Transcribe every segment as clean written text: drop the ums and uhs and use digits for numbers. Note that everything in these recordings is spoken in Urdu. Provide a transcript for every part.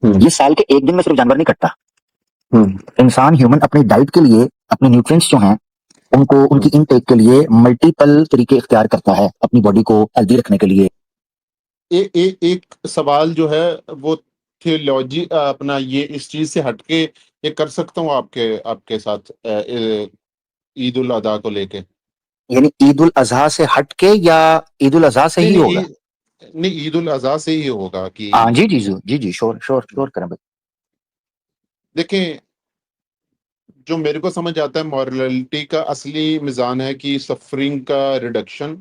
یہ سال کے ایک دن میں صرف جانور نہیں کٹتا. ہوں انسان ہیومن اپنی ڈائٹ کے لیے اپنے نیوٹرینٹس جو ہیں ان کو ان کی انٹیک کے لیے ملٹیپل طریقے اختیار کرتا ہے اپنی باڈی کو ہیلدی رکھنے کے لیے. ایک سوال جو ہے وہ تھیولوجی اپنا یہ اس چیز سے ہٹ کے یہ کر سکتا ہوں آپ کے ساتھ عید الاضحیٰ کو لے کے. یعنی عید الاضحیٰ سے ہٹ کے یا عید الاضحیٰ سے ہی ہوگا؟ نہیں عید الاضحیٰ سے ہی ہوگا کہ جی جی جی جی جی شور کریں بھائی. دیکھیں جو میرے کو سمجھ آتا ہے مورلٹی کا اصلی میزان ہے کہ سفرنگ کا ریڈکشن،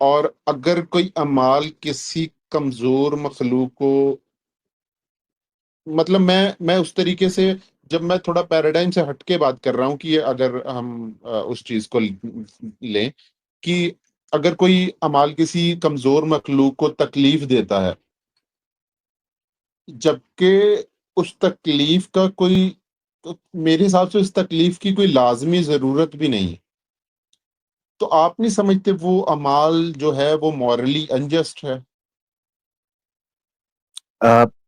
اور اگر کوئی اعمال کسی کمزور مخلوق کو، مطلب میں اس طریقے سے جب میں تھوڑا پیراڈائم سے ہٹ کے بات کر رہا ہوں کہ اگر ہم اس چیز کو لیں کہ اگر کوئی اعمال کسی کمزور مخلوق کو تکلیف دیتا ہے جبکہ اس تکلیف کا کوئی، میرے حساب سے اس تکلیف کی کوئی لازمی ضرورت بھی نہیں، تو آپ نہیں سمجھتے وہ اعمال جو ہے وہ مورلی انجسٹ ہے؟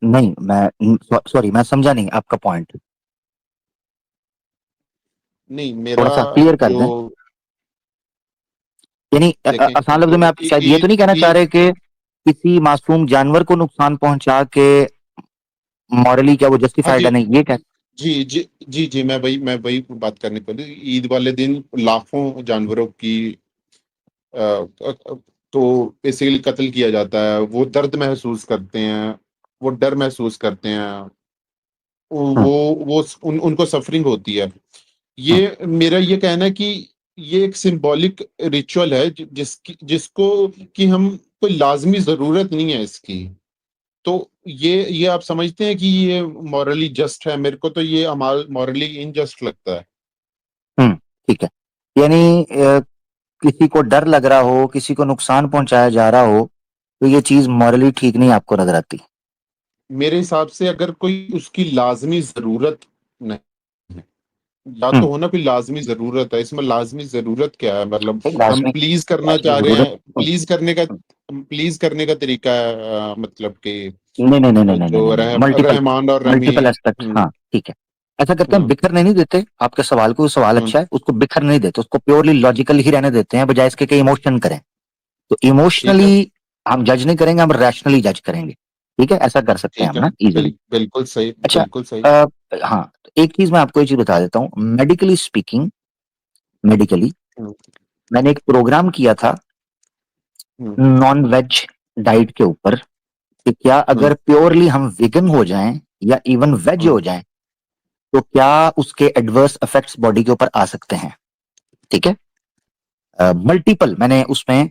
نہیں میں سمجھا نہیں آپ کا پوائنٹ. نہیں تھوڑا میرا سا کلیئر کر جو دیں. یعنی دیکھیں آسان لفظوں میں آپ شاید یہ تو نہیں کہنا چاہ رہے کہ کسی معصوم جانور کو نقصان پہنچا کے مورلی کیا وہ جسٹیفائڈ ہے؟ نہیں یہ کہ جی میں وہی بات کرنے کو عید والے دن لاکھوں جانوروں کی تو بیسیکلی قتل کیا جاتا ہے، وہ درد محسوس کرتے ہیں، وہ ڈر محسوس کرتے ہیں، وہ ان کو سفرنگ ہوتی ہے. یہ میرا یہ کہنا ہے کہ یہ ایک سمبولک ریچول ہے جس کو کہ ہم کوئی لازمی ضرورت نہیں ہے اس کی. تو یہ آپ سمجھتے ہیں کہ یہ مورلی جسٹ ہے؟ میرے کو تو یہ عمل مورلی انجسٹ لگتا ہے. ٹھیک ہے. یعنی کسی کو ڈر لگ رہا ہو، کسی کو نقصان پہنچایا جا رہا ہو، تو یہ چیز مورلی ٹھیک نہیں آپ کو نظر آتی؟ میرے حساب سے اگر کوئی اس کی لازمی ضرورت نہیں ہے، یا تو ہونا کوئی لازمی ضرورت ہے. اس میں لازمی ضرورت کیا ہے؟ مطلب ہم پلیز کرنا چاہ رہے ہیں، پلیز کرنے کا طریقہ ہے، مطلب کہ جو رحمان اور رحیم. Multiple aspect. ہاں ٹھیک ہے. ایسا کرتے ہیں بکھرنے نہیں دیتے. آپ کے سوال کو سوال اچھا ہے، اس کو بکھر نہیں دیتے، اس کو پیورلی لاجیکل ہی رہنے دیتے ہیں بجائے اس کے کہ ایموشن کریں. تو ایموشنلی ہم جج نہیں کریں گے، ہم ریشنلی جج کریں گے. ٹھیک ہے، ایسا کر سکتے ہیں ہم نا ایزیلی. بالکل صحیح، اچھا بالکل صحیح. ہاں ایک چیز میں آپ کو یہ چیز بتا دیتا ہوں. میڈیکلی میں نے ایک پروگرام کیا تھا نان ویج ڈائٹ کے اوپر کہ کیا اگر پیورلی ہم ویگن ہو جائیں یا ایون ویج ہو جائیں تو کیا اس کے ایڈورس افیکٹس باڈی کے اوپر آ سکتے ہیں. ٹھیک ہے. ملٹیپل میں نے اس میں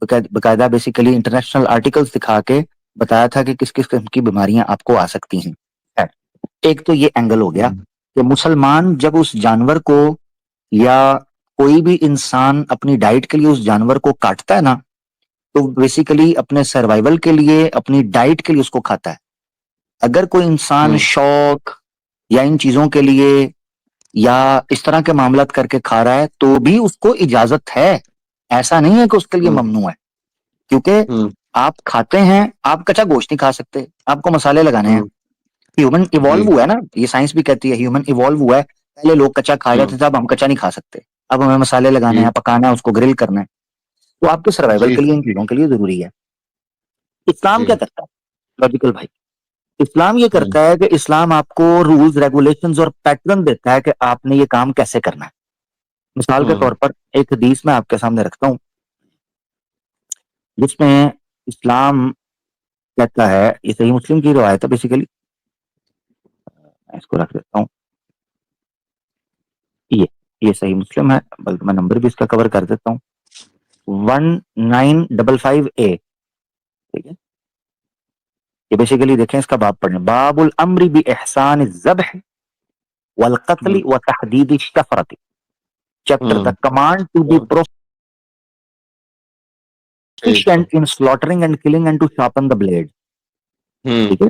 باقاعدہ بیسیکلی انٹرنیشنل آرٹیکلز دکھا کے بتایا تھا کہ کس کس قسم کی بیماریاں آپ کو آ سکتی ہیں. ایک تو یہ اینگل ہو گیا کہ مسلمان جب اس جانور کو یا کوئی بھی انسان اپنی ڈائٹ کے لیے اس جانور کو کاٹتا ہے نا، تو بیسیکلی اپنے سروائیول کے لیے، اپنی ڈائٹ کے لیے اس کو کھاتا ہے. اگر کوئی انسان شوق یا ان چیزوں کے لیے یا اس طرح کے معاملات کر کے کھا رہا ہے تو بھی اس کو اجازت ہے. ایسا نہیں ہے کہ اس کے لیے ممنوع ہے، کیونکہ آپ کھاتے ہیں، آپ کچا گوشت نہیں کھا سکتے، آپ کو مسالے لگانے ہیں. ہیومن ایوالو ہوا ہے نا، یہ سائنس بھی کہتی ہے ہیومن ایوالو ہوا ہے. پہلے لوگ کچا کھا جاتے تھے، اب ہم کچا نہیں کھا سکتے، اب ہمیں مسالے لگانے ہیں، پکانا ہے، اس کو گرل کرنا ہے. تو آپ کے سروائیول کے لیے ان چیزوں کے لیے ضروری ہے. اسلام کیا کرتا ہے لاجیکل بھائی؟ اسلام یہ کرتا ہے کہ اسلام آپ کو رولز، ریگولیشنز اور پیٹرن دیتا ہے کہ آپ نے یہ کام کیسے کرنا ہے. مثال کے طور پر ایک حدیث میں آپ کے سامنے رکھتا ہوں جس میں اسلام کہتا ہے، یہ صحیح مسلم کی روایت ہے بیسیکلی، میں اس کو رکھ دیتا ہوں. یہ صحیح مسلم ہے، بلکہ میں نمبر بھی اس کا کور کر دیتا ہوں. 1955A. ٹھیک ہے. یہ بیسیکلی دیکھیں اس کا باب پڑھیں. باب الامر باحسان الذبح والقتل وتحدید الشفرۃ. Chapter the command to be proficient in slaughtering and killing and to sharpen the blade. ٹھیک ہے.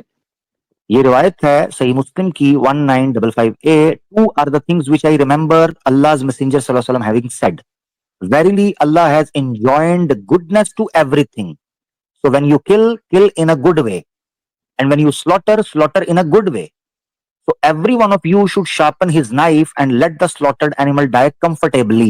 یہ روایت ہے صحیح مسلم کی 1955A. Two are the things which I remember Allah's messenger sallallahu alaihi wasallam having said. Verily Allah has enjoined goodness to everything. So when you kill in a good way. And when you slaughter in a good way. So every one of you should sharpen his knife and let the slaughtered animal die comfortably.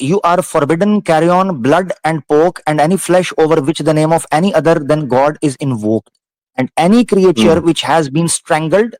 you are forbidden carry on blood and pork and any flesh over which the name of any other than God is invoked and any creature which has been strangled,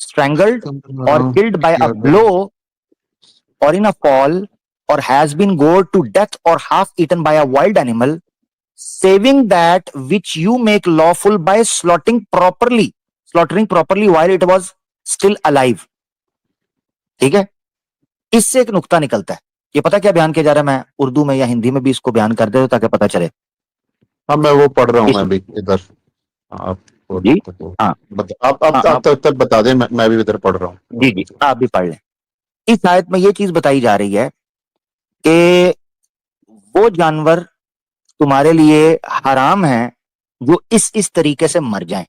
strangled or killed by a blow or in a fall or has been gored to death or half eaten by a wild animal, saving that which you make lawful by slaughtering properly while it was still alive. ٹھیک ہے, اس سے ایک نقطہ نکلتا ہے. یہ پتا کیا بیان کیا جا رہا ہے, میں اردو میں یا ہندی میں بھی اس کو بیان کر دے تاکہ پتا چلے. ہاں میں وہ پڑھ رہا ہوں میں بھی ادھر, آپ جی ہاں آپ تک بتا دیں, میں بھی ادھر پڑھ رہا ہوں. جی جی آپ بھی پڑھ لیں. اس آیت میں یہ چیز بتائی جا رہی ہے کہ وہ جانور تمہارے لیے حرام ہیں جو اس طریقے سے مر جائیں.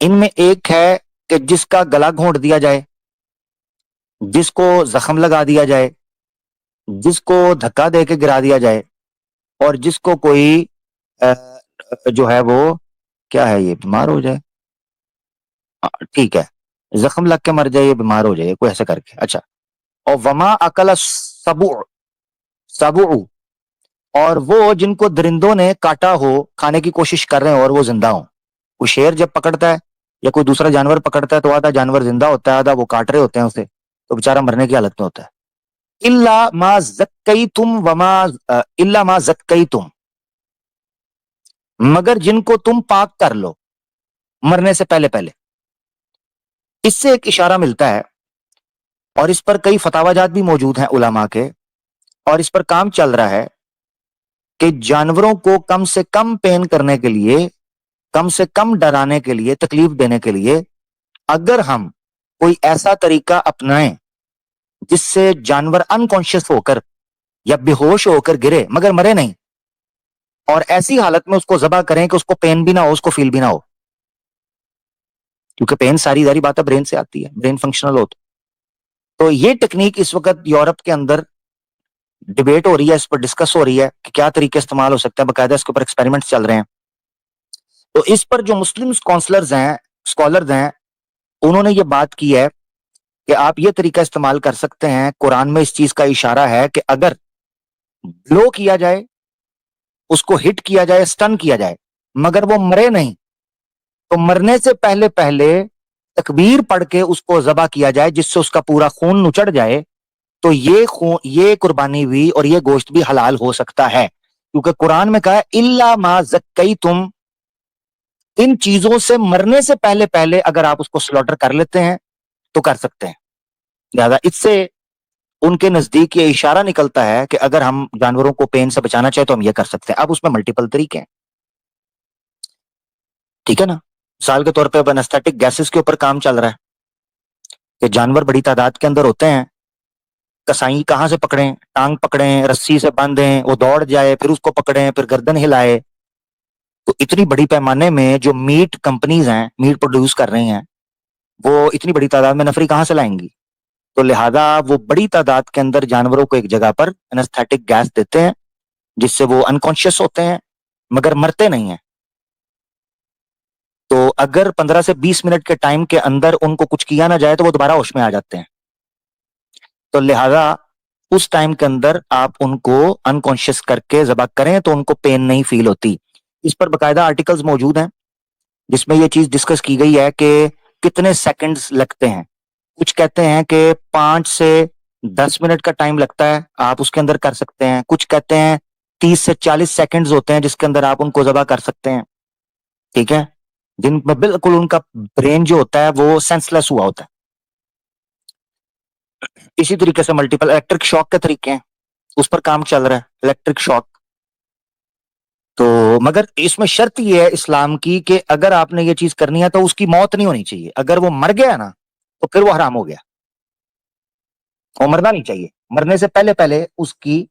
ان میں ایک ہے کہ جس کا گلا گھونٹ دیا جائے, جس کو زخم لگا دیا جائے, جس کو دھکا دے کے گرا دیا جائے, اور جس کو کوئی جو ہے وہ کیا ہے, یہ بیمار ہو جائے, ٹھیک ہے, زخم لگ کے مر جائے, یہ بیمار ہو جائے, کوئی ایسے کر کے. اچھا, اور وما اکل سبع, اور وہ جن کو درندوں نے کاٹا ہو, کھانے کی کوشش کر رہے ہیں اور وہ زندہ ہوں. کوئی شیر جب پکڑتا ہے یا کوئی دوسرا جانور پکڑتا ہے تو آدھا جانور زندہ ہوتا ہے, آدھا وہ کاٹ رہے ہوتے ہیں اسے, تو بےچارہ مرنے کی حالت میں ہوتا ہے. الا ما زکیتم وما الا ما زکیتم, مگر جن کو تم پاک کر لو مرنے سے پہلے پہلے. اس سے ایک اشارہ ملتا ہے, اور اس پر کئی فتاوی جات بھی موجود ہیں علماء کے, اور اس پر کام چل رہا ہے کہ جانوروں کو کم سے کم پین کرنے کے لیے, کم سے کم ڈرانے کے لیے, تکلیف دینے کے لیے, اگر ہم کوئی ایسا طریقہ اپنائیں جس سے جانور انکانشیس ہو کر یا بے ہوش ہو کر گرے مگر مرے نہیں, اور ایسی حالت میں اس کو ذبح کریں کہ اس کو پین بھی نہ ہو, اس کو فیل بھی نہ ہو, کیونکہ پین ساری داری بات ہے برین سے آتی ہے, برین فنکشنل ہوتا. تو یہ ٹیکنیک اس وقت یورپ کے اندر ڈیبیٹ ہو رہی ہے, اس پر ڈسکس ہو رہی ہے کہ کیا طریقے استعمال ہو سکتے ہیں, باقاعدہ اس کے اوپر ایکسپیریمنٹس چل رہے ہیں. تو اس پر جو مسلم کونسلرز ہیں, اسکالرز ہیں, انہوں نے یہ بات کی ہے کہ آپ یہ طریقہ استعمال کر سکتے ہیں. قرآن میں اس چیز کا اشارہ ہے کہ اگر بلو کیا جائے, اس کو ہٹ کیا جائے, سٹن کیا جائے, مگر وہ مرے نہیں, تو مرنے سے پہلے پہلے تکبیر پڑھ کے اس کو ذبح کیا جائے جس سے اس کا پورا خون نچڑ جائے, تو یہ قربانی بھی اور یہ گوشت بھی حلال ہو سکتا ہے. کیونکہ قرآن میں کہا ہے الا ما زکیتم, ان چیزوں سے مرنے سے پہلے پہلے اگر آپ اس کو سلوٹر کر لیتے ہیں تو کر سکتے ہیں. لہذا اس سے ان کے نزدیک یہ اشارہ نکلتا ہے کہ اگر ہم جانوروں کو پین سے بچانا چاہے تو ہم یہ کر سکتے ہیں. اب اس میں ملٹیپل طریقے ہیں, ٹھیک ہے نا. مثال کے طور پہ انستھیٹک گیسز کے اوپر کام چل رہا ہے کہ جانور بڑی تعداد کے اندر ہوتے ہیں, کسائی کہاں سے پکڑیں, ٹانگ پکڑیں, رسی سے باندھیں, وہ دوڑ جائے, پھر اس کو پکڑیں, پھر گردن ہلائے. تو اتنی بڑی پیمانے میں جو میٹ کمپنیز ہیں, میٹ پروڈیوس کر رہی ہیں, وہ اتنی بڑی تعداد میں نفری کہاں سے لائیں گی. تو لہذا وہ بڑی تعداد کے اندر جانوروں کو ایک جگہ پر انستھیٹک گیس دیتے ہیں جس سے وہ انکانشیس ہوتے ہیں مگر مرتے نہیں ہیں. تو اگر 15 سے 20 منٹ کے ٹائم کے اندر ان کو کچھ کیا نہ جائے تو وہ دوبارہ ہوش میں آ جاتے ہیں. تو لہذا اس ٹائم کے اندر آپ ان کو انکانشیس کر کے ذبح کریں تو ان کو پین نہیں فیل ہوتی. اس پر باقاعدہ آرٹیکلز موجود ہیں جس میں یہ چیز ڈسکس کی گئی ہے کہ کتنے سیکنڈز لگتے ہیں. کچھ کہتے ہیں کہ 5 سے 10 منٹ کا ٹائم لگتا ہے, آپ اس کے اندر کر سکتے ہیں. کچھ کہتے ہیں 30 سے 40 سیکنڈز ہوتے ہیں جس کے اندر آپ ان کو ذبح کر سکتے ہیں, ٹھیک ہے, جن میں بالکل ان کا برین جو ہوتا ہے وہ سینس لیس ہوا ہوتا ہے. اسی طریقے سے ملٹیپل الیکٹرک شاک کے طریقے ہیں, اس پر کام چل رہا ہے, الیکٹرک شاک. تو مگر اس میں شرط یہ ہے اسلام کی کہ اگر آپ نے یہ چیز کرنی ہے تو اس کی موت نہیں ہونی چاہیے. اگر وہ مر گیا نا تو پھر وہ حرام ہو گیا, وہ مرنا نہیں چاہیے. مرنے سے پہلے پہلے اس کی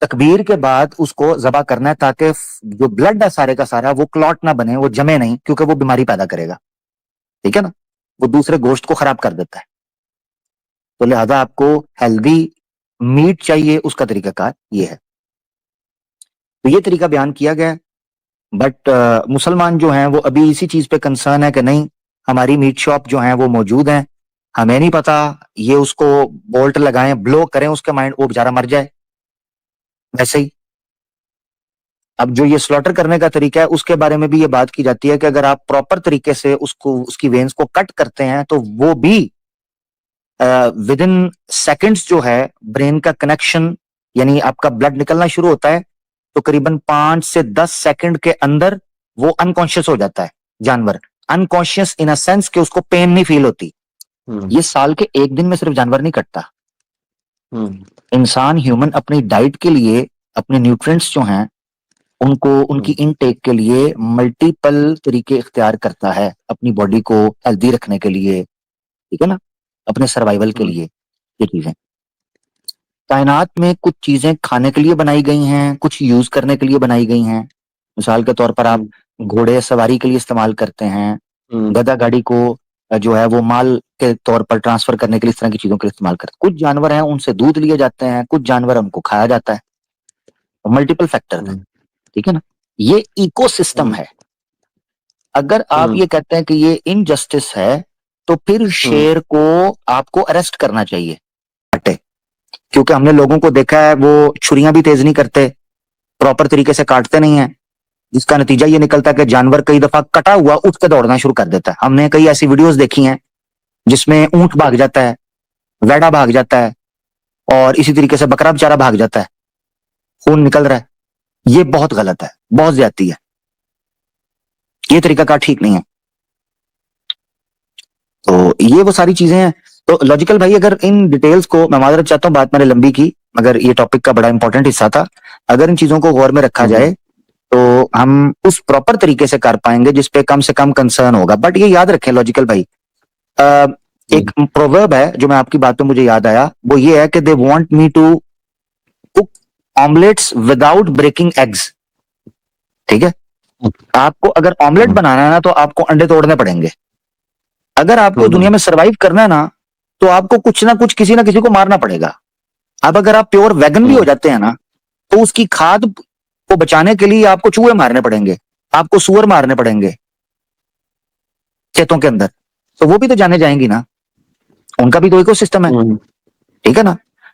تکبیر کے بعد اس کو ذبح کرنا ہے تاکہ جو بلڈ ہے سارے کا سارا وہ کلوٹ نہ بنے, وہ جمے نہیں, کیونکہ وہ بیماری پیدا کرے گا, ٹھیک ہے نا, وہ دوسرے گوشت کو خراب کر دیتا ہے. تو لہذا آپ کو ہیلدی میٹ چاہیے, اس کا طریقہ کار یہ ہے. تو یہ طریقہ بیان کیا گیا, بٹ مسلمان جو ہیں وہ ابھی اسی چیز پہ کنسرن ہے کہ نہیں ہماری میٹ شاپ جو ہیں وہ موجود ہیں, ہمیں نہیں پتا, یہ اس کو بولٹ لگائیں, بلو کریں اس کے مائنڈ, وہ بیچارہ مر جائے ویسے ہی. اب جو یہ سلوٹر کرنے کا طریقہ ہے اس کے بارے میں بھی یہ بات کی جاتی ہے کہ اگر آپ پراپر طریقے سے اس کی وینز کو کٹ کرتے ہیں تو وہ بھی ود ان سیکنڈز جو ہے برین کا کنیکشن, یعنی آپ کا بلڈ نکلنا شروع ہوتا ہے تو قریباً 5 سے 10 سیکنڈ کے اندر وہ انکانشیس ہو جاتا ہے جانور. انکانشیس ان اے سینس کہ اس کو پین نہیں فیل ہوتی. یہ سال کے ایک دن میں صرف جانور نہیں کٹتا. انسان ہیومن اپنی ڈائٹ کے لیے اپنے نیوٹرینٹس جو ہیں ان کو ان کی انٹیک کے لیے ملٹیپل طریقے اختیار کرتا ہے اپنی باڈی کو ہیلدی رکھنے کے لیے, ٹھیک ہے نا, اپنے سروائیول کے لیے. یہ چیزیں کائنات میں کچھ چیزیں کھانے کے لیے بنائی گئی ہیں, کچھ یوز کرنے کے لیے بنائی گئی ہیں. مثال کے طور پر آپ گھوڑے سواری کے لیے استعمال کرتے ہیں, گدا گاڑی کو جو ہے وہ مال کے طور پر ٹرانسفر کرنے کے لیے اس طرح کی چیزوں کے استعمال کرتے ہیں. کچھ جانور ہیں ان سے دودھ لیے جاتے ہیں, کچھ جانور ہم کو کھایا جاتا ہے. ملٹیپل فیکٹر ہیں, ٹھیک ہے نا. یہ ایکو سسٹم ہے. اگر آپ یہ کہتے ہیں کہ یہ انجسٹس ہے تو پھر شیر کو آپ کو اریسٹ کرنا چاہیے, کیونکہ ہم نے لوگوں کو دیکھا ہے وہ چھریاں بھی تیز نہیں کرتے, پراپر طریقے سے کاٹتے نہیں ہیں, جس کا نتیجہ یہ نکلتا ہے کہ جانور کئی دفعہ کٹا ہوا اٹھ کے دوڑنا شروع کر دیتا ہے. ہم نے کئی ایسی ویڈیوز دیکھی ہیں جس میں اونٹ بھاگ جاتا ہے, ویڑا بھاگ جاتا ہے, اور اسی طریقے سے بکرا بیچارہ بھاگ جاتا ہے, خون نکل رہا ہے. یہ بہت غلط ہے, بہت زیادتی ہے, یہ طریقہ کار ٹھیک نہیں ہے. تو یہ وہ ساری چیزیں ہیں. تو لاجیکل بھائی اگر ان ڈیٹیلز کو, میں معذرت چاہتا ہوں بات میں نے لمبی کی مگر یہ ٹاپک کا بڑا امپورٹنٹ حصہ تھا, اگر ان چیزوں کو غور میں رکھا جائے تو ہم اس پراپر طریقے سے کر پائیں گے جس پہ کم سے کم کنسرن ہوگا. بٹ یہ یاد رکھیں لاجیکل بھائی, ایک پروورب ہے جو میں آپ کی بات پہ مجھے یاد آیا, وہ یہ ہے کہ they want me to cook omelets without breaking eggs. ٹھیک ہے, آپ کو اگر آملیٹ بنانا ہے نا تو آپ کو انڈے توڑنے پڑیں گے. اگر آپ کو دنیا میں سروائیو کرنا ہے نا تو آپ کو کچھ نہ کچھ کسی نہ کسی کو مارنا پڑے گا. اب اگر آپ پیور ویگن بھی ہو جاتے ہیں نا تو اس کی کھاد کو بچانے کے لیے آپ کو چوہے مارنے پڑیں گے, آپ کو سور مارنے پڑیں گے کھیتوں کے اندر, تو وہ بھی تو جانے جائیں گی نا, ان کا بھی تو ایکو سسٹم ہے, ٹھیک ہے نا.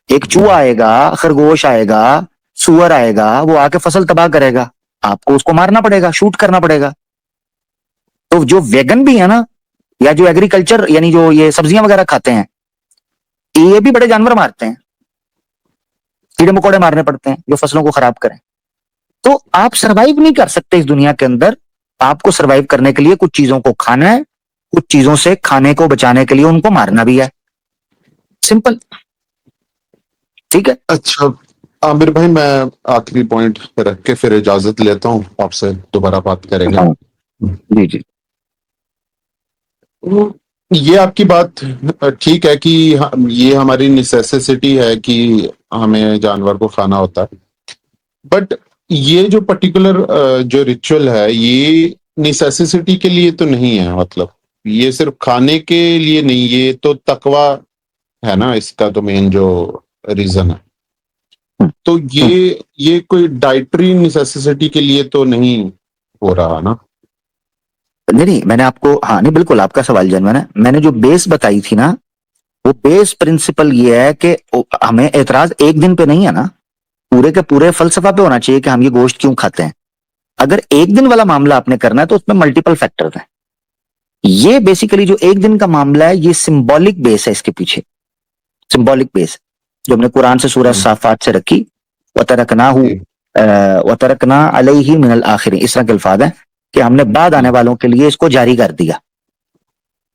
ایک چوہا آئے گا, خرگوش آئے گا, سور آئے گا, وہ آ کے فصل تباہ کرے گا, آپ کو اس کو مارنا پڑے گا, شوٹ کرنا پڑے گا. تو جو ویگن بھی ہے نا, یا جو ایگریکلچر یعنی جو یہ سبزیاں وغیرہ کھاتے ہیں, یہ بھی بڑے جانور مارتے ہیں, کیڑے مکوڑے مارنے پڑتے ہیں جو فصلوں کو خراب کریں. تو آپ سروائیو نہیں کر سکتے اس دنیا کے اندر. آپ کو سروائیو کرنے کے لیے کچھ چیزوں کو کھانا ہے, کچھ چیزوں سے کھانے کو بچانے کے لیے ان کو مارنا بھی ہے. سمپل, ٹھیک ہے. اچھا عامر بھائی, میں آخری پوائنٹ رکھ کے پھر اجازت لیتا ہوں, آپ سے دوبارہ بات کریں گے. جی جی, یہ آپ کی بات ٹھیک ہے کہ یہ ہماری نیسیسٹی ہے کہ ہمیں جانور کو کھانا ہوتا ہے, بٹ یہ جو پرٹیکولر جو ریچول ہے یہ نیسیسٹی کے لیے تو نہیں ہے. مطلب یہ صرف کھانے کے لیے نہیں, یہ تو تقوی ہے نا اس کا تو مین جو ریزن ہے. تو یہ کوئی ڈائٹری نیسیسٹی کے لیے تو نہیں ہو رہا نا. نہیں میں نے آپ کو, ہاں نہیں بالکل آپ کا سوال جنوین ہے. میں نے جو بیس بتائی تھی نا, وہ بیس پرنسپل یہ ہے کہ ہمیں اعتراض ایک دن پہ نہیں ہے نا, پورے کے پورے فلسفہ پہ ہونا چاہیے کہ ہم یہ گوشت کیوں کھاتے ہیں. اگر ایک دن والا معاملہ آپ نے کرنا ہے تو اس میں ملٹیپل فیکٹرز ہیں. یہ بیسیکلی جو ایک دن کا معاملہ ہے یہ سمبولک بیس ہے, اس کے پیچھے سمبولک بیس جو ہم نے قرآن سے سورہ صافات سے رکھی, وَتَرَكْنَا عَلَيْهِ مِنَ الْآخِرِينَ, اس طرح کے الفاظ ہیں کہ ہم نے بعد آنے والوں کے لیے اس کو جاری کر دیا.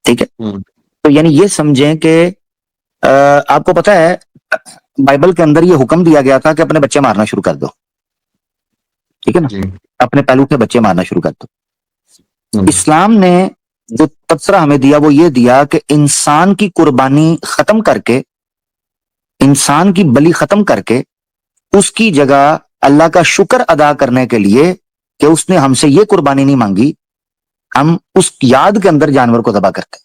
ٹھیک ہے, تو یعنی یہ سمجھیں کہ آپ کو پتا ہے بائبل کے اندر یہ حکم دیا گیا تھا کہ اپنے بچے مارنا شروع کر دو, ٹھیک ہے نا, اپنے پہلو کے بچے مارنا شروع کر دو. اسلام نے جو تبصرہ ہمیں دیا وہ یہ دیا کہ انسان کی قربانی ختم کر کے, انسان کی بلی ختم کر کے, اس کی جگہ اللہ کا شکر ادا کرنے کے لیے کہ اس نے ہم سے یہ قربانی نہیں مانگی, ہم اس یاد کے اندر جانور کو ذبح کرتے.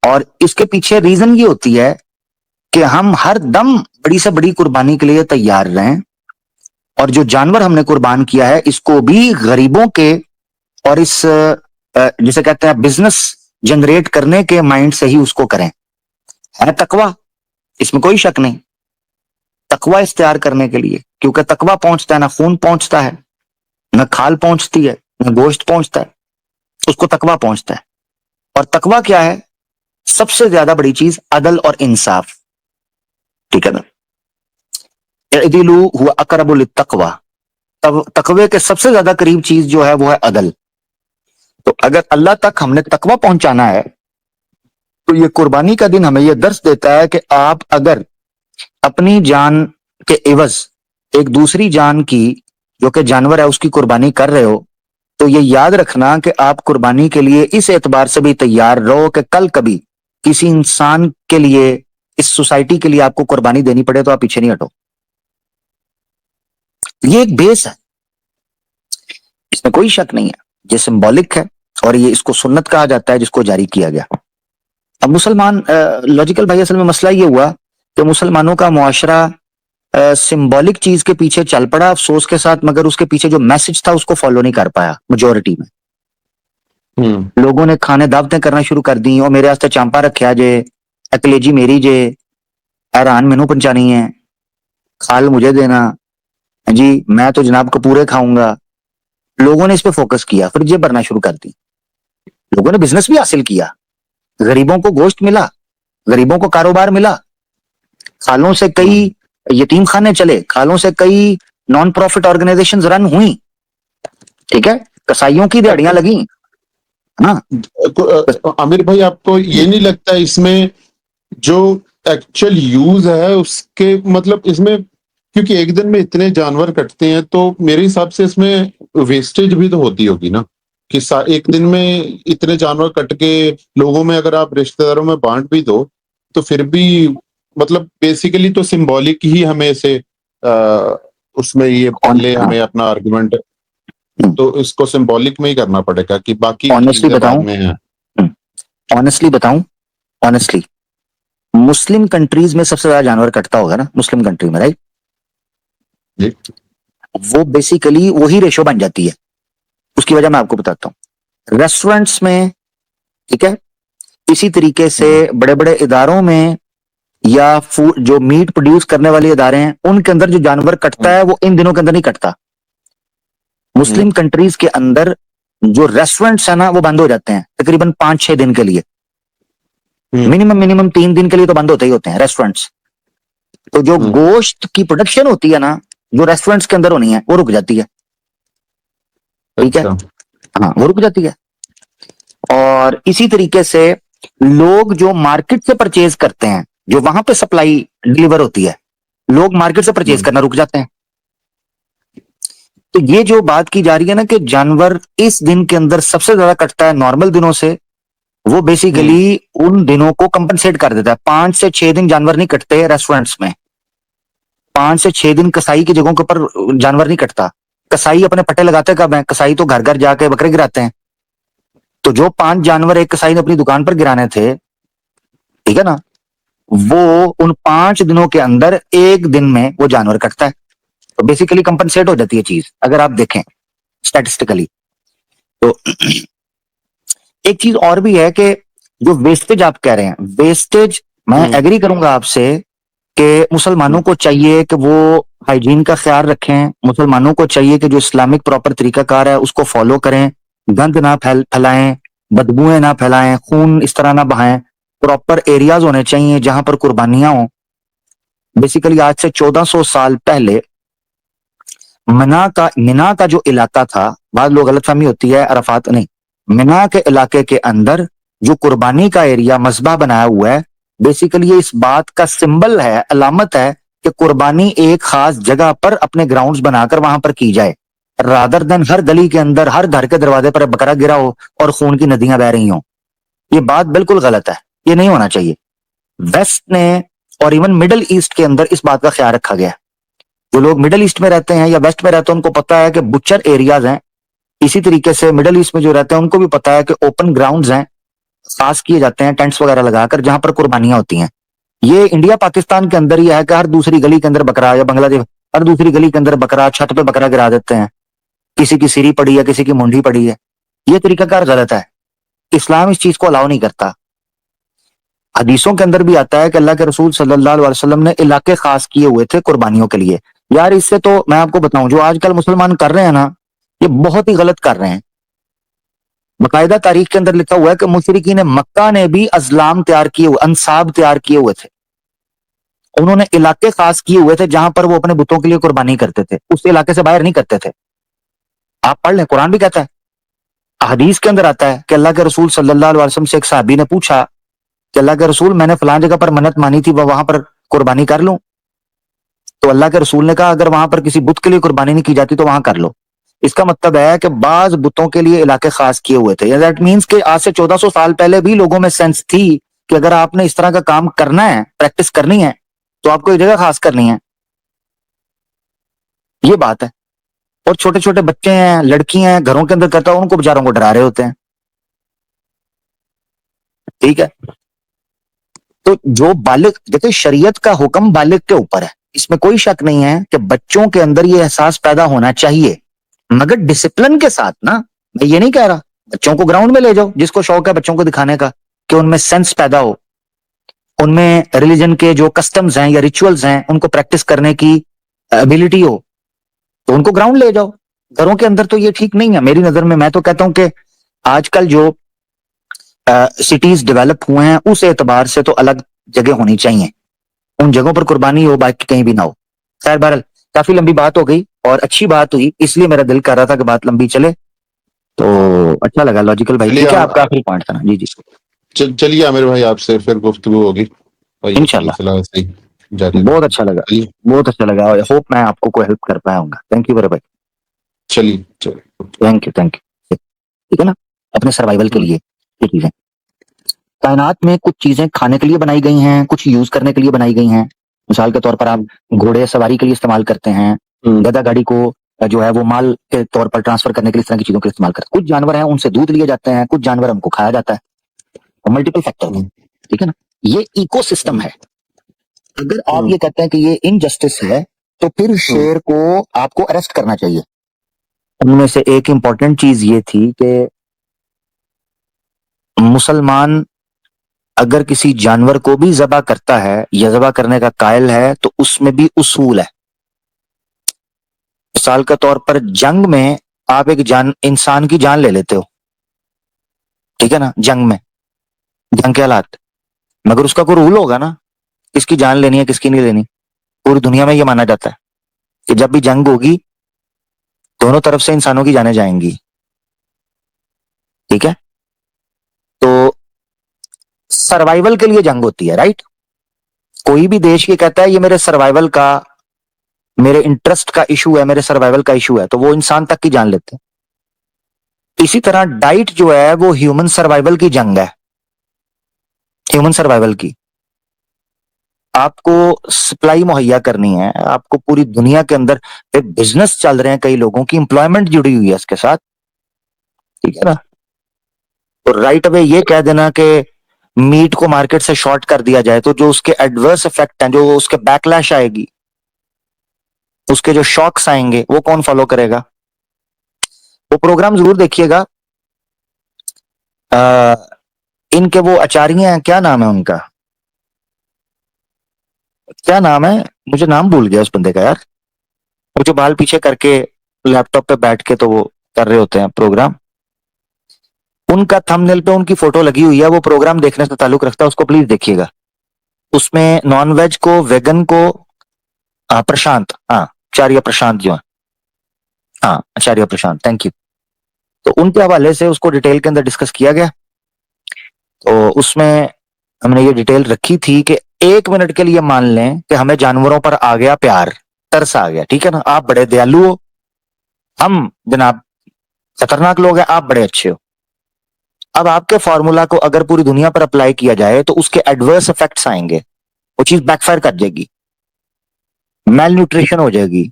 اور اس کے پیچھے ریزن یہ ہوتی ہے کہ ہم ہر دم بڑی سے بڑی قربانی کے لیے تیار رہیں, اور جو جانور ہم نے قربان کیا ہے اس کو بھی غریبوں کے اور اس جسے کہتے ہیں بزنس جنریٹ کرنے کے مائنڈ سے ہی اس کو کریں. ہے تقوی, اس میں کوئی شک نہیں, تقوی اختیار کرنے کے لیے, کیونکہ تقوی پہنچتا ہے نہ خون پہنچتا ہے, نہ کھال پہنچتی ہے, نہ گوشت پہنچتا ہے, اس کو تقوی پہنچتا ہے. اور تقوی کیا ہے؟ سب سے زیادہ بڑی چیز عدل اور انصاف, ٹھیک ہے نا. اعدلوا هو اقرب للتقوی, تقوی کے سب سے زیادہ قریب چیز جو ہے وہ ہے عدل. تو اگر اللہ تک ہم نے تقوی پہنچانا ہے تو یہ قربانی کا دن ہمیں یہ درس دیتا ہے کہ آپ اگر اپنی جان کے عوض ایک دوسری جان کی جو کہ جانور ہے اس کی قربانی کر رہے ہو تو یہ یاد رکھنا کہ آپ قربانی کے لیے اس اعتبار سے بھی تیار رہو کہ کل کبھی کسی انسان کے لیے اس سوسائٹی کے لیے آپ کو قربانی دینی پڑے تو آپ پیچھے نہیں ہٹو. یہ ایک بیس ہے, اس میں کوئی شک نہیں ہے, یہ سمبولک ہے اور یہ اس کو سنت کہا جاتا ہے جس کو جاری کیا گیا. اب مسلمان لاجیکل بھائی اصل میں مسئلہ یہ ہوا کہ مسلمانوں کا معاشرہ سمبولک چیز کے پیچھے چل پڑا افسوس کے ساتھ, مگر اس کے پیچھے جو میسج تھا اس کو فالو نہیں کر پایا میجورٹی میں. لوگوں نے کھانے دعوتیں کرنا شروع کر دی, اور میرے واسطے چامپا رکھیا جے, اکلیجی میری جے, ایران مینو پہنچانی ہے, کھال مجھے دینا جی, میں تو جناب کپورے کھاؤں گا. لوگوں نے اس پہ فوکس کیا, پھر جیب بھرنا شروع کر دی. لوگوں نے بزنس بھی حاصل کیا, غریبوں کو گوشت ملا, غریبوں کو کاروبار ملا, کھالوں سے کئی یتیم خانے چلے, کھالوں سے کئی نان پروفٹ آرگنائزیشن رن ہوئی, ٹھیک ہے, کسائیوں کی دیہڑیاں لگیں. ہاں عامر بھائی آپ کو یہ نہیں لگتا اس میں جو ایکچوئل یوز ہے اس کے مطلب اس میں, کیونکہ ایک دن میں اتنے جانور کٹتے ہیں تو میرے حساب سے اس میں ویسٹیج بھی تو ہوتی ہوگی نا, کہ ایک دن میں اتنے جانور کٹ کے لوگوں میں اگر آپ رشتہ داروں میں بانٹ بھی دو تو پھر بھی مطلب بیسیکلی تو سمبولک ہی ہمیں سے اس میں یہ پہلے ہمیں اپنا آرگومنٹ تو اس کو سمبولک میں ہی کرنا پڑے گا کہ باقی چیزیں بعد میں ہیں. آنیسٹلی بتاؤں, آنیسٹلی مسلم کنٹریز میں سب سے زیادہ جانور کٹتا ہوگا نا مسلم کنٹری میں, رائٹ؟ جی, وہ بیسیکلی وہی ریشو بن جاتی ہے. اس کی وجہ میں آپ کو بتاتا ہوں. ریسٹورنٹس میں, ٹھیک ہے, اسی طریقے سے بڑے بڑے اداروں میں یا جو میٹ پروڈیوس کرنے والے ادارے ہیں ان کے اندر جو جانور کٹتا ہے وہ ان دنوں کے اندر نہیں کٹتا. مسلم کنٹریز کے اندر جو ریسٹورنٹس ہیں نا وہ بند ہو جاتے ہیں تقریباً 5-6 دن کے لیے, منیمم 3 دن کے لیے تو بند ہوتے ہی ہوتے ہیں ریسٹورنٹس. تو جو گوشت کی پروڈکشن ہوتی ہے نا جو ریسٹورنٹس کے اندر ہونی ہے وہ رک جاتی ہے, ٹھیک ہے, ہاں وہ رک جاتی ہے. اور اسی طریقے سے لوگ جو مارکیٹ سے پرچیز کرتے ہیں, جو وہاں پہ سپلائی ڈلیور ہوتی ہے, لوگ مارکیٹ سے پرچیز کرنا رک جاتے ہیں. تو یہ جو بات کی جا رہی ہے نا کہ جانور اس دن کے اندر سب سے زیادہ کٹتا ہے نارمل دنوں سے, وہ بیسیکلی ان دنوں کو کمپنسیٹ کر دیتا ہے. 5 سے 6 دن جانور نہیں کٹتے ریسٹورنٹس میں, 5 سے 6 دن کسائی کی جگہوں کے اوپر جانور نہیں کٹتا. کسائی اپنے پٹے لگاتے کب ہیں؟ کسائی تو گھر گھر جا کے بکرے گراتے ہیں. تو جو 5 جانور ایک کسائی نے اپنی دکان پر گرانے تھے, ٹھیک ہے نا, وہ ان 5 دنوں کے اندر ایک دن میں وہ جانور کٹتا ہے. تو بیسیکلی کمپنسیٹ ہو جاتی ہے چیز اگر آپ دیکھیں اسٹیٹسٹیکلی. تو ایک چیز اور بھی ہے کہ جو ویسٹیج آپ کہہ رہے ہیں, ویسٹیج میں ایگری کروں گا آپ سے کہ مسلمانوں کو چاہیے کہ وہ ہائیجین کا خیال رکھیں, مسلمانوں کو چاہیے کہ جو اسلامک پراپر طریقہ کار ہے اس کو فالو کریں, گند نہ پھیلائیں, بدبوئیں نہ پھیلائیں, خون اس طرح نہ بہائیں. پراپر ایریاز ہونے چاہیے جہاں پر قربانیاں ہوں. بیسیکلی آج سے 1400 سال پہلے منا کا جو علاقہ تھا, بعض لوگ غلط فہمی ہوتی ہے, عرفات نہیں, منا کے علاقے کے اندر جو قربانی کا ایریا مذبح بنایا ہوا ہے, بیسیکلی یہ اس بات کا سمبل ہے, علامت ہے کہ قربانی ایک خاص جگہ پر اپنے گراؤنڈز بنا کر وہاں پر کی جائے, رادر دن ہر گلی کے اندر ہر گھر کے دروازے پر بکرا گرا ہو اور خون کی ندیاں بہ رہی ہوں. یہ بات بالکل غلط ہے, یہ نہیں ہونا چاہیے. ویسٹ نے اور ایون مڈل ایسٹ کے اندر اس بات کا خیال رکھا گیا. جو لوگ مڈل ایسٹ میں رہتے ہیں یا ویسٹ میں رہتے ہیں ان کو پتا ہے کہ بچر ایریاز ہیں. اسی طریقے سے مڈل ایسٹ میں جو رہتے ہیں ان کو بھی پتا ہے کہ اوپن گراؤنڈز ہیں, خاص کیے جاتے ہیں ٹینٹس وغیرہ لگا کر جہاں پر قربانیاں ہوتی ہیں. یہ انڈیا پاکستان کے اندر ہی ہے کہ ہر دوسری گلی کے اندر بکرا, یا بنگلہ دیش ہر دوسری گلی کے اندر بکرا, چھت پہ بکرا گرا دیتے ہیں, کسی کی سری پڑی ہے کسی کی منڈی پڑی ہے. یہ طریقہ کار غلط ہے, اسلام اس چیز کو الاؤ نہیں کرتا. حدیثوں کے اندر بھی آتا ہے کہ اللہ کے رسول صلی اللہ علیہ وسلم نے علاقے خاص کیے ہوئے تھے قربانیوں کے لیے. یار اس سے تو میں آپ کو بتاؤں جو آج کل مسلمان کر رہے ہیں نا یہ بہت ہی غلط کر رہے ہیں. باقاعدہ تاریخ کے اندر لکھا ہوا ہے کہ مشرکین مکہ نے بھی ازلام تیار کیے ہوئے, انصاب تیار کیے ہوئے تھے. انہوں نے علاقے خاص کیے ہوئے تھے جہاں پر وہ اپنے بتوں کے لیے قربانی کرتے تھے, اس علاقے سے باہر نہیں کرتے تھے. آپ پڑھ لیں, قرآن بھی کہتا ہے, حدیث کے اندر آتا ہے کہ اللہ کے رسول صلی اللہ علیہ وسلم سے ایک صحابی نے پوچھا کہ اللہ کے رسول میں نے فلان جگہ پر منت مانی تھی، وہاں پر قربانی کر لوں؟ تو اللہ کے رسول نے کہا اگر وہاں پر کسی بت کے لیے قربانی نہیں کی جاتی تو وہاں کر لو. اس کا مطلب ہے کہ بعض بتوں کے لیے علاقے خاص کیے ہوئے تھے. دیٹ مینس کہ آج سے 1400 سال پہلے بھی لوگوں میں سینس تھی کہ اگر آپ نے اس طرح کا کام کرنا ہے، پریکٹس کرنی ہے، تو آپ کو ایک جگہ خاص کرنی ہے. یہ بات ہے. اور چھوٹے چھوٹے بچے ہیں، لڑکی ہیں، گھروں کے اندر کرتا ہوں، ان کو بیچاروں کو ڈرا رہے ہوتے ہیں. ٹھیک ہے. تو جو بالغ، دیکھیں شریعت کا حکم بالغ کے اوپر ہے، اس میں کوئی شک نہیں ہے کہ بچوں کے اندر یہ احساس پیدا ہونا چاہیے، مگر ڈسپلن کے ساتھ نا. میں یہ نہیں کہہ رہا بچوں کو گراؤنڈ میں لے جاؤ، جس کو شوق ہے بچوں کو دکھانے کا کہ ان میں سینس پیدا ہو، ان میں ریلیجن کے جو کسٹمز ہیں یا ریچولز ہیں ان کو پریکٹس کرنے کی ابیلٹی ہو، تو ان کو گراؤنڈ لے جاؤ. گھروں کے اندر تو یہ ٹھیک نہیں ہے میری نظر میں. میں تو کہتا ہوں کہ آج کل جو سٹیز ڈیولپ ہوئے ہیں اس اعتبار سے تو الگ جگہ ہونی چاہیے، ان جگہوں پر قربانی ہو، باقی کہیں بھی نہ ہو. خیر بہرحال کافی لمبی بات ہو گئی اور اچھی بات ہوئی، اس لیے میرا دل کر رہا تھا کہ بات لمبی چلے، تو اچھا لگا. لاجیکل بھائی ٹھیک ہے، آپ کا آخری پوائنٹ تھا نا. جی جی چلیے عامر بھائی، آپ سے پھر گفتگو ہوگی اور یہ انشاءاللہ. سلسلہ ایسے ہی جاری بہت رہے. اچھا لگا، چلیے بہت اچھا لگا. ہوپ میں آپ کو کوئی ہیلپ کر پایا ہوں گا. تھینک یو میرے بھائی. چلیے چلیے. تھینک یو ٹھیک ہے نا. اپنے سروائیول کے لیے یہ چیزیں، کائنات میں کچھ چیزیں کھانے کے لیے بنائی گئی ہیں، کچھ یوز کرنے کے لیے بنائی گئی ہیں. مثال کے طور پر آپ گھوڑے سواری کے لیے استعمال کرتے ہیں، گدا گاڑی کو جو ہے وہ مال کے طور پر ٹرانسفر کرنے کے لیے اس طرح کی چیزوں کا استعمال کرتے ہیں. کچھ جانور ہیں ان سے دودھ لیے جاتے ہیں، کچھ جانور ہم کو کھایا جاتا ہے. ملٹیپل فیکٹر، ٹھیک ہے نا. یہ ایکو سسٹم ہے. اگر آپ یہ کہتے ہیں کہ یہ انجسٹس ہے تو پھر شیر کو آپ کو اریسٹ کرنا چاہیے. ان میں سے ایک امپورٹنٹ چیز یہ تھی کہ مسلمان اگر کسی جانور کو بھی ذبح کرتا ہے یا ذبح کرنے کا قائل ہے تو اس میں بھی اصول ہے. مثال کے طور پر جنگ میں آپ ایک انسان کی جان لے لیتے ہو، ٹھیک ہے نا، جنگ میں، جنگ کے حالات، مگر اس کا کوئی رول ہوگا نا، کس کی جان لینی ہے کس کی نہیں لینی. پوری دنیا میں یہ مانا جاتا ہے کہ جب بھی جنگ ہوگی دونوں طرف سے انسانوں کی جانیں جائیں گی. ٹھیک ہے. تو سروائیول کے لیے جنگ ہوتی ہے، رائٹ. کوئی بھی دیش یہ کہتا ہے یہ میرے سروائیول کا، میرے انٹرسٹ کا ایشو ہے، میرے سروائیول کا ایشو ہے، تو وہ انسان تک کی جان لیتے ہیں. اسی طرح ڈائٹ جو ہے وہ ہیومن سروائیول کی جنگ ہے، ہیومن سروائیول کی. آپ کو سپلائی مہیا کرنی ہے، آپ کو پوری دنیا کے اندر ایک بزنس چل رہے ہیں، کئی لوگوں کی امپلائمنٹ جڑی ہوئی ہے اس کے ساتھ، ٹھیک ہے نا. تو رائٹ اوے یہ کہہ دینا کہ میٹ کو مارکیٹ سے شارٹ کر دیا جائے تو جو اس کے ایڈورس افیکٹ ہیں، جو اس کے بیک لیش آئے گی، اس کے جو شاکس آئیں گے، وہ کون فالو کرے گا؟ وہ پروگرام ضرور دیکھیے گا. ان کے وہ اچاریاں ہیں، کیا نام ہے ان کا، کیا نام ہے، مجھے نام بھول گیا اس بندے کا یار، وہ جو بال پیچھے کر کے لیپ ٹاپ پہ بیٹھ کے تو وہ کر رہے ہوتے ہیں پروگرام. ان کا تھم نیل پہ ان کی فوٹو لگی ہوئی ہے، وہ پروگرام دیکھنے سے تعلق رکھتا ہے، اس کو پلیز دیکھیے گا. اس میں نان ویج کو، ویگن کو، پرشانت، ہاں آچاریہ پرشانت جو ہے، ہاں آچاریہ پرشانت، تھینک یو. تو ان کے حوالے سے اس کو ڈیٹیل کے اندر ڈسکس کیا گیا. تو اس میں ہم نے یہ ڈیٹیل رکھی تھی کہ 1 منٹ کے لیے مان لیں کہ ہمیں جانوروں پر آ گیا پیار، ترس آ گیا، ٹھیک ہے نا. آپ بڑے دیالو ہو، ہم جناب خطرناک لوگ ہیں، آپ بڑے اچھے ہو. اب آپ کے فارمولا کو اگر پوری دنیا پر اپلائی کیا جائے تو اس کے ایڈورس افیکٹس آئیں گے، وہ چیز بیک فائر کر جائے گی، میل نیوٹریشن ہو جائے گی،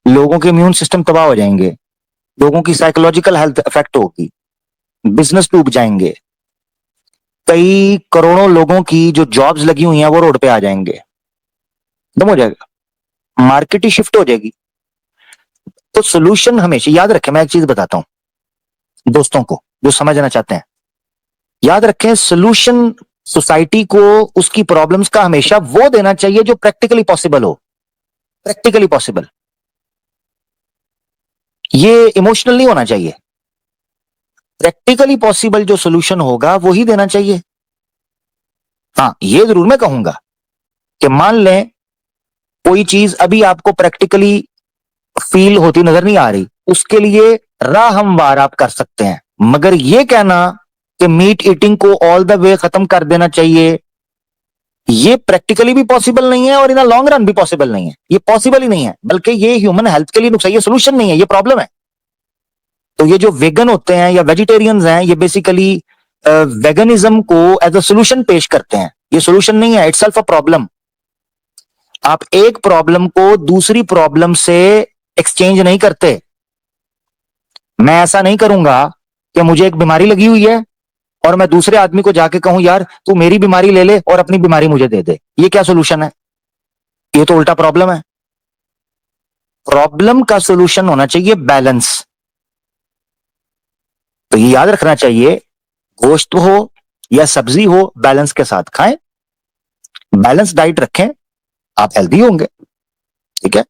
لوگوں کے امیون سسٹم تباہ ہو جائیں گے، لوگوں کی سائیکولوجیکل ہیلتھ افیکٹ ہوگی، بزنس ڈوب جائیں گے، کئی کروڑوں لوگوں کی جو جابز لگی ہوئی ہیں وہ روڈ پہ آ جائیں گے، ختم ہو جائے گا، مارکیٹ ہی شفٹ ہو جائے گی. تو سولوشن ہمیشہ یاد رکھیں، میں ایک چیز بتاتا ہوں دوستوں کو جو سمجھنا چاہتے ہیں، یاد رکھیں سولوشن سوسائٹی کو اس کی پرابلمز کا ہمیشہ وہ دینا چاہیے جو پریکٹیکلی پاسبل ہو. پریکٹیکلی پاسبل، یہ ایموشنل نہیں ہونا چاہیے. پریکٹیکلی پاسبل جو سولوشن ہوگا وہی دینا چاہیے. ہاں یہ ضرور میں کہوں گا کہ مان لیں کوئی چیز ابھی آپ کو پریکٹیکلی فیل ہوتی نظر نہیں آ رہی، اس کے لیے راہ ہموار آپ کر سکتے ہیں، مگر یہ کہنا کہ میٹ ایٹنگ کو آل دا وے ختم کر دینا چاہیے، یہ پریکٹیکلی بھی پاسبل نہیں ہے اور ان لانگ رن بھی پاسبل نہیں ہے. یہ پاسبل ہی نہیں ہے، بلکہ یہ ہیومن ہیلتھ کے لیے نقصان، یہ سولوشن نہیں ہے، یہ پرابلم ہے. تو یہ جو ویگن ہوتے ہیں یا ویجیٹیرینز ہیں، یہ بیسیکلی ویگنزم کو ایز اے سولوشن پیش کرتے ہیں. یہ سولوشن نہیں ہے، اٹس سیلف اے پرابلم. آپ ایک پرابلم کو دوسری پرابلم سے ایکسچینج نہیں کرتے. میں ایسا نہیں کروں گا کہ مجھے ایک بیماری لگی ہوئی ہے اور میں دوسرے آدمی کو جا کے کہوں یار تو میری بیماری لے لے اور اپنی بیماری مجھے دے دے. یہ کیا سولوشن ہے؟ یہ تو الٹا پرابلم ہے. پرابلم کا سولوشن ہونا چاہیے بیلنس. تو یہ یاد رکھنا چاہیے، گوشت ہو یا سبزی ہو بیلنس کے ساتھ کھائیں، بیلنس ڈائٹ رکھیں، آپ ہیلدی ہوں گے. ٹھیک ہے.